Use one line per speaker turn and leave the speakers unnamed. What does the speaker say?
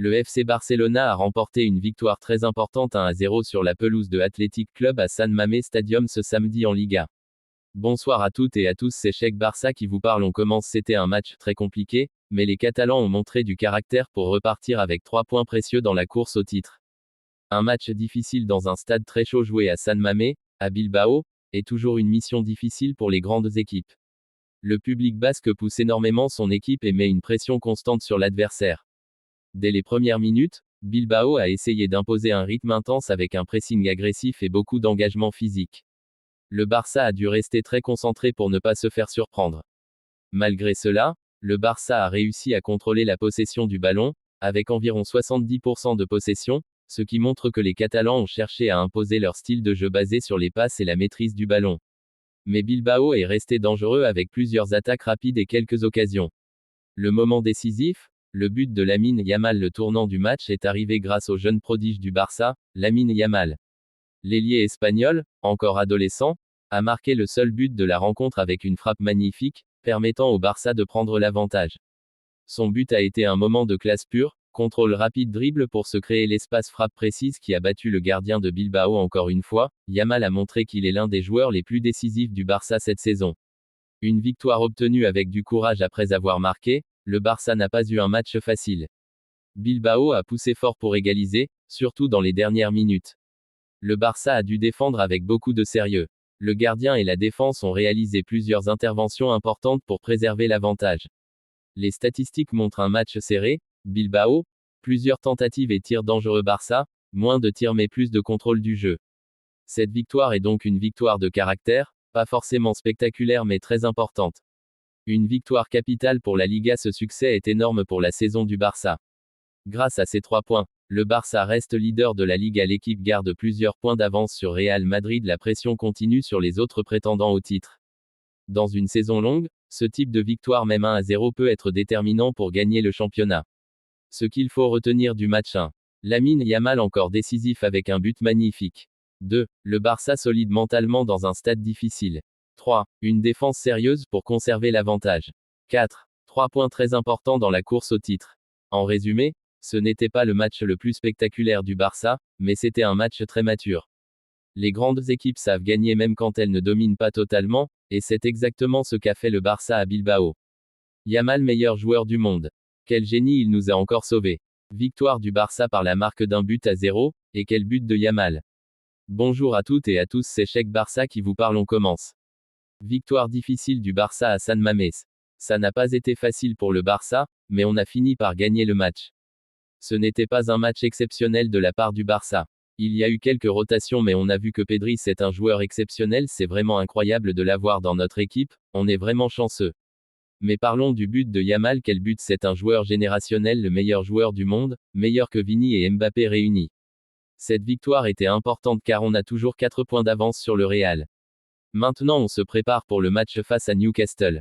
Le FC Barcelona a remporté une victoire très importante 1-0 sur la pelouse de Athletic Club à San Mamés Stadium ce samedi en Liga. Bonsoir à toutes et à tous, c'est Cheikh Barça qui vous parle. On commence. C'était un match très compliqué, mais les Catalans ont montré du caractère pour repartir avec 3 points précieux dans la course au titre. Un match difficile dans un stade très chaud joué à San Mamés, à Bilbao, est toujours une mission difficile pour les grandes équipes. Le public basque pousse énormément son équipe et met une pression constante sur l'adversaire. Dès les premières minutes, Bilbao a essayé d'imposer un rythme intense avec un pressing agressif et beaucoup d'engagement physique. Le Barça a dû rester très concentré pour ne pas se faire surprendre. Malgré cela, le Barça a réussi à contrôler la possession du ballon, avec environ 70% de possession, ce qui montre que les Catalans ont cherché à imposer leur style de jeu basé sur les passes et la maîtrise du ballon. Mais Bilbao est resté dangereux avec plusieurs attaques rapides et quelques occasions. Le moment décisif, le but de Lamine Yamal, le tournant du match, est arrivé grâce au jeune prodige du Barça, Lamine Yamal. L'ailier espagnol, encore adolescent, a marqué le seul but de la rencontre avec une frappe magnifique, permettant au Barça de prendre l'avantage. Son but a été un moment de classe pure, contrôle rapide, dribble pour se créer l'espace, frappe précise qui a battu le gardien de Bilbao. Encore une fois, Yamal a montré qu'il est l'un des joueurs les plus décisifs du Barça cette saison. Une victoire obtenue avec du courage après avoir marqué. Le Barça n'a pas eu un match facile. Bilbao a poussé fort pour égaliser, surtout dans les dernières minutes. Le Barça a dû défendre avec beaucoup de sérieux. Le gardien et la défense ont réalisé plusieurs interventions importantes pour préserver l'avantage. Les statistiques montrent un match serré. Bilbao, plusieurs tentatives et tirs dangereux. Barça, moins de tirs mais plus de contrôle du jeu. Cette victoire est donc une victoire de caractère, pas forcément spectaculaire mais très importante. Une victoire capitale pour la Liga. Ce succès est énorme pour la saison du Barça. Grâce à ces 3 points, le Barça reste leader de la Liga. L'équipe garde plusieurs points d'avance sur Real Madrid. La pression continue sur les autres prétendants au titre. Dans une saison longue, ce type de victoire, même 1-0, peut être déterminant pour gagner le championnat. Ce qu'il faut retenir du match 1. Lamine Yamal encore décisif avec un but magnifique. 2. Le Barça solide mentalement dans un stade difficile. 3. Une défense sérieuse pour conserver l'avantage. 4. 3 points très importants dans la course au titre. En résumé, ce n'était pas le match le plus spectaculaire du Barça, mais c'était un match très mature. Les grandes équipes savent gagner même quand elles ne dominent pas totalement, et c'est exactement ce qu'a fait le Barça à Bilbao. Yamal, meilleur joueur du monde. Quel génie, il nous a encore sauvés. Victoire du Barça par la marque d'1-0, et quel but de Yamal. Bonjour à toutes et à tous, c'est Cheikh Barça qui vous parle. On commence. Victoire difficile du Barça à San Mamés. Ça n'a pas été facile pour le Barça, mais on a fini par gagner le match. Ce n'était pas un match exceptionnel de la part du Barça. Il y a eu quelques rotations mais on a vu que Pedri c'est un joueur exceptionnel, c'est vraiment incroyable de l'avoir dans notre équipe, on est vraiment chanceux. Mais parlons du but de Yamal. Quel but, c'est un joueur générationnel, le meilleur joueur du monde, meilleur que Vini et Mbappé réunis. Cette victoire était importante car on a toujours 4 points d'avance sur le Real. Maintenant on se prépare pour le match face à Newcastle.